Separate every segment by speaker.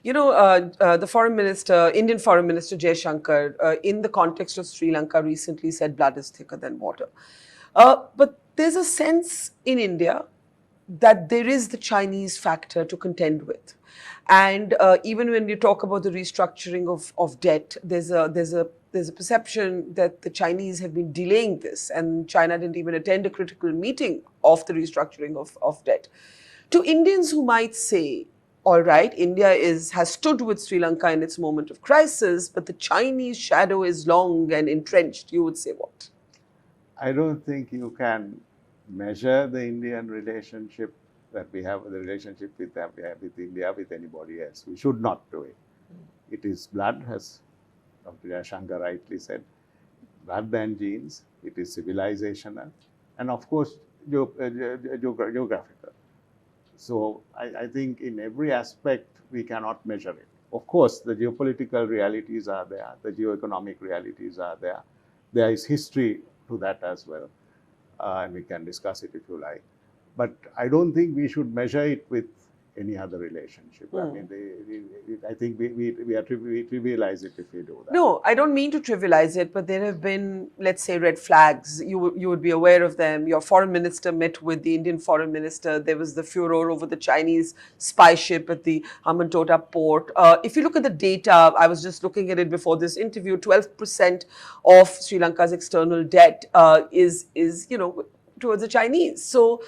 Speaker 1: The foreign minister, Indian foreign minister Jaishankar, in the context of Sri Lanka recently said blood is thicker than water. But there's a sense in India that there is the Chinese factor to contend with. And even when you talk about the restructuring of debt, there's a perception that the Chinese have been delaying this, and China didn't even attend a critical meeting of the restructuring of debt. To Indians who might say, all right, India has stood with Sri Lanka in its moment of crisis, but the Chinese shadow is long and entrenched, you would say what?
Speaker 2: I don't think you can measure the Indian relationship that we have, the relationship with India, with anybody else. We should not do it. It is blood, as Dr. Jaishankar rightly said, blood and genes. It is civilizational, and of course, geographical. So I think in every aspect, we cannot measure it. Of course, the geopolitical realities are there, the geoeconomic realities are there. There is history to that as well, and we can discuss it if you like. But I don't think we should measure it with any other relationship. I mean, I think we trivialize it if we do that.
Speaker 1: No, I don't mean to trivialize it, but there have been, let's say, red flags. You would be aware of them. Your foreign minister met with the Indian foreign minister. There was the furor over the Chinese spy ship at the Hambantota port. If you look at the data, I was just looking at it before this interview, 12% of Sri Lanka's external debt is towards the Chinese. So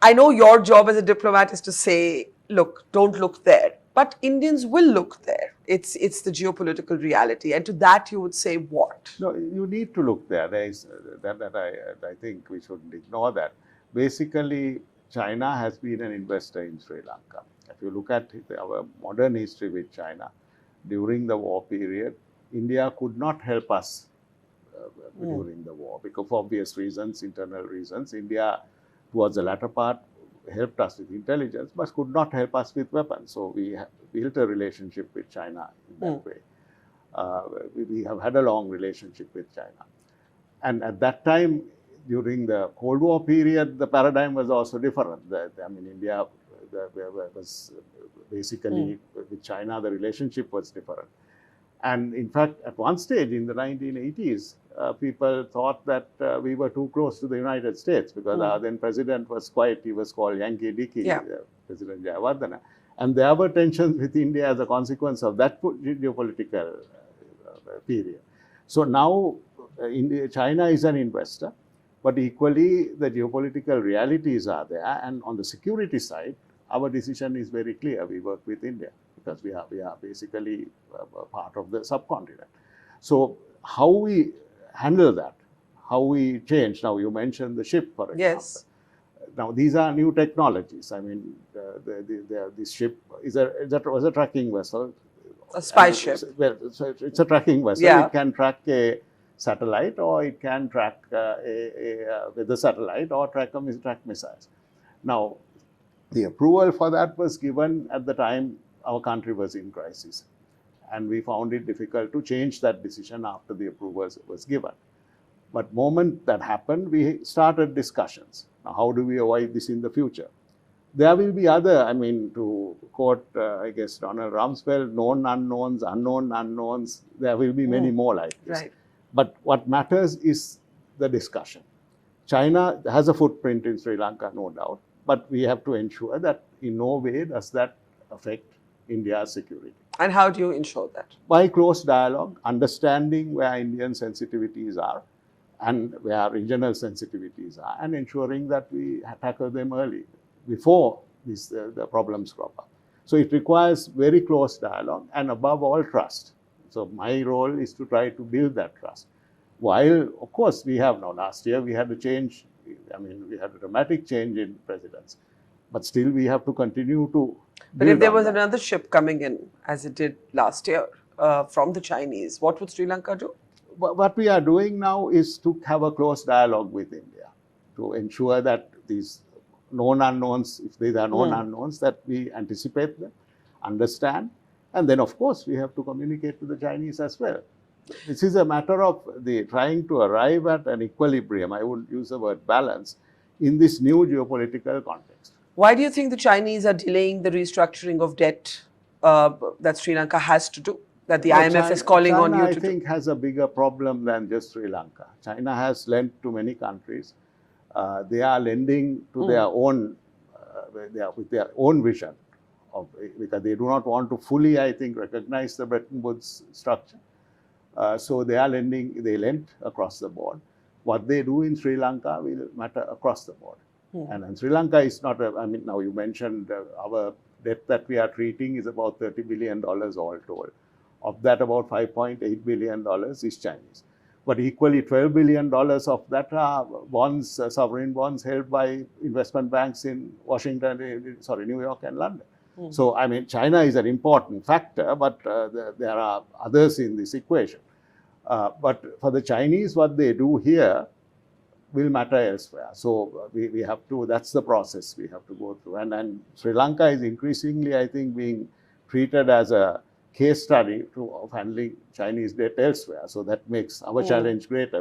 Speaker 1: I know your job as a diplomat is to say, look, don't look there. But Indians will look there. It's the geopolitical reality. And to that, you would say what?
Speaker 2: No, you need to look there. There is I think we shouldn't ignore that. Basically, China has been an investor in Sri Lanka. If you look at our modern history with China, during the war period, India could not help us during the war because of obvious reasons, internal reasons. India, towards the latter part, helped us with intelligence, but could not help us with weapons. So we built a relationship with China in that way. We have had a long relationship with China. And at that time, during the Cold War period, the paradigm was also different. India was basically, with China, the relationship was different. And in fact, at one stage in the 1980s, people thought that we were too close to the United States because our then president was he was called Yankee Dickey, President Jayawardena. And there were tensions with India as a consequence of that geopolitical period. So now China is an investor, but equally the geopolitical realities are there. And on the security side, our decision is very clear. We work with India because we are basically part of the subcontinent. So how we handle that, how we change. Now you mentioned the ship, for example.
Speaker 1: Yes.
Speaker 2: Now these are new technologies. I mean, this ship was a tracking vessel.
Speaker 1: A spy ship.
Speaker 2: Well, so it's a tracking vessel.
Speaker 1: Yeah.
Speaker 2: It can track a satellite, or it can track with the satellite, or track missiles. Now, the approval for that was given at the time our country was in crisis. And we found it difficult to change that decision after the approval was given. But moment that happened, we started discussions. Now, how do we avoid this in the future? There will be other, to quote, I guess, Donald Rumsfeld, known unknowns, unknown unknowns. There will be many more like this.
Speaker 1: Right.
Speaker 2: But what matters is the discussion. China has a footprint in Sri Lanka, no doubt. But we have to ensure that in no way does that affect India's security.
Speaker 1: And how do you ensure that?
Speaker 2: By close dialogue, understanding where Indian sensitivities are and where regional sensitivities are, and ensuring that we tackle them early, before the problems crop up. So it requires very close dialogue and above all trust. So my role is to try to build that trust. While, of course, we have now, last year we had a change, we had a dramatic change in presidents, but still we have to continue to.
Speaker 1: But if there was another ship coming in, as it did last year, from the Chinese, what would Sri Lanka do?
Speaker 2: What we are doing now is to have a close dialogue with India, to ensure that these known unknowns, if these are known unknowns, that we anticipate them, understand, and then of course we have to communicate to the Chinese as well. This is a matter of trying to arrive at an equilibrium, I would use the word balance, in this new geopolitical context.
Speaker 1: Why do you think the Chinese are delaying the restructuring of debt that Sri Lanka has to do, that the
Speaker 2: No,
Speaker 1: IMF is calling on
Speaker 2: China,
Speaker 1: you
Speaker 2: I
Speaker 1: to
Speaker 2: think, has a bigger problem than just Sri Lanka. China has lent to many countries. They are lending to their own, with their own vision, because they do not want to fully, I think, recognize the Bretton Woods structure. So they are lending, they lend across the board. What they do in Sri Lanka will matter across the board. And Sri Lanka is not I mean, now you mentioned our debt that we are treating is about $30 billion all told. Of that, about $5.8 billion is Chinese. But equally, $12 billion of that are bonds, sovereign bonds held by investment banks in New York and London. So, I mean, China is an important factor, but there are others in this equation. But for the Chinese, what they do here will matter elsewhere. So we have to, that's the process we have to go through. And Sri Lanka is increasingly, I think, being treated as a case study of handling Chinese debt elsewhere. So that makes our challenge greater.